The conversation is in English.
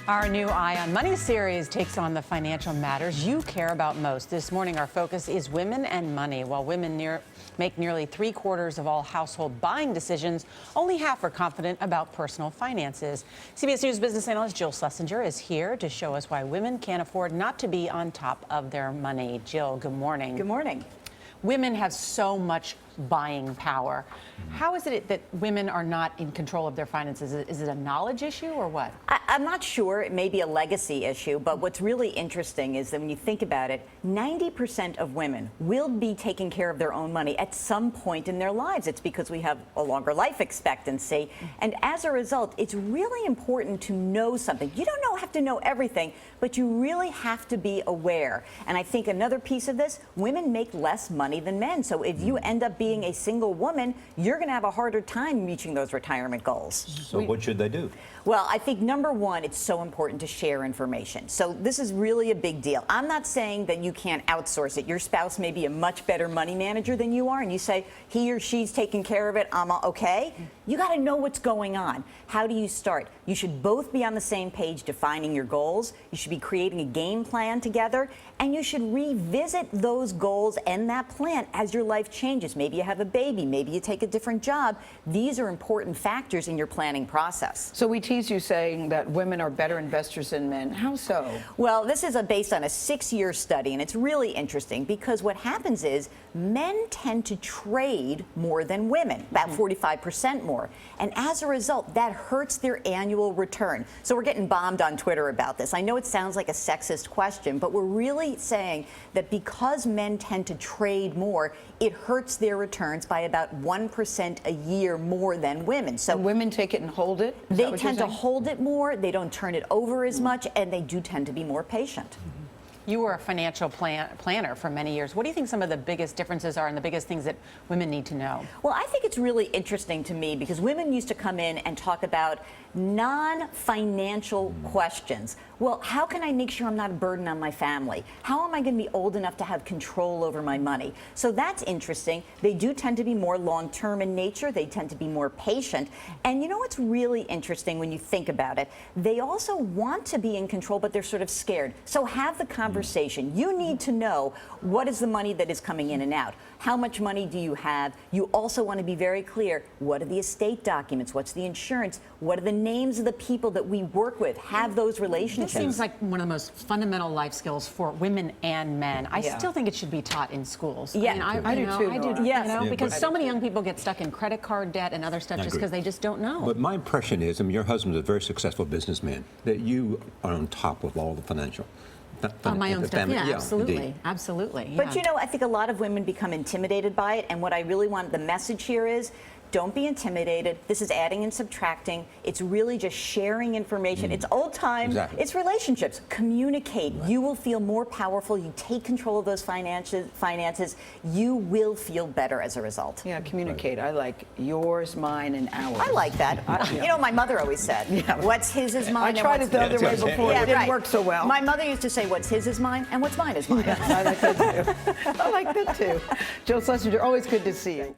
Our new Eye on Money series takes on the financial matters you care about most. This morning, our focus is women and money. While women make nearly 3/4 of all household buying decisions, only half are confident about personal finances. CBS News business analyst Jill Schlesinger is here to show us why women can't afford not to be on top of their money. Jill, good morning. Good morning. Women have so much buying power. How is it that women are not in control of their finances? Is it a knowledge issue or what? I'm not sure. It may be a legacy issue, but what's really interesting is that when you think about it, 90% of women will be taking care of their own money at some point in their lives. It's because we have a longer life expectancy. And as a result, it's really important to know something. You don't have to know everything, but you really have to be aware. And I think another piece of this, women make less money than men. So if you end up being a single woman, you're going to have a harder time reaching those retirement goals. So what should they do? Well, I think number one, it's so important to share information. So this is really a big deal. I'm not saying that you can't outsource it. Your spouse may be a much better money manager than you are, and you say he or she's taking care of it, I'm okay. You got to know what's going on. How do you start? You should both be on the same page defining your goals. You should be creating a game plan together, and you should revisit those goals and that plan as your life changes. Maybe you have a baby, maybe you take a different job. These are important factors in your planning process. So we tease you saying that women are better investors than men. How so? Well, this is based on a 6-year study, and it's really interesting because what happens is men tend to trade more than women, about 45% more. And as a result, that hurts their annual return. So we're getting bombed on Twitter about this. I know it sounds like a sexist question, but we're really saying that because men tend to trade more, it hurts their returns by about 1% a year more than women. So and women take it and hold it? They tend to hold it more, they don't turn it over as much, and they do tend to be more patient. You were a financial planner for many years. What do you think some of the biggest differences are and the biggest things that women need to know? Well, I think it's really interesting to me because women used to come in and talk about non-financial questions. Well, how can I make sure I'm not a burden on my family? How am I going to be old enough to have control over my money? So that's interesting. They do tend to be more long-term in nature. They tend to be more patient. And you know what's really interesting when you think about it? They also want to be in control, but they're sort of scared. So have the conversation. You need to know what is the money that is coming in and out. How much money do you have? You also want to be very clear. What are the estate documents? What's the insurance? What are the names of the people that we work with? Have those relationships. This seems like one of the most fundamental life skills for women and men. I still think it should be taught in schools. Yeah, I do too. Yes. Because so many young people get stuck in credit card debt and other stuff just because they just don't know. But my impression is, your husband's a very successful businessman, that you are on top of all the financial. My own stuff, yeah, absolutely, indeed. Absolutely. But you know, I think a lot of women become intimidated by it, and what I really want, the message here is, don't be intimidated. This is adding and subtracting. It's really just sharing information. It's old time. Exactly. It's relationships. Communicate. Right. You will feel more powerful. You take control of those finances. You will feel better as a result. Yeah, communicate. I like yours, mine, and ours. I like that. You know, my mother always said, what's his is mine. I tried it the other way before. It didn't work so well. My mother used to say, what's his is mine, and what's mine is mine. Yeah, I like that too. I like that too. Jill Schlesinger, always good to see you.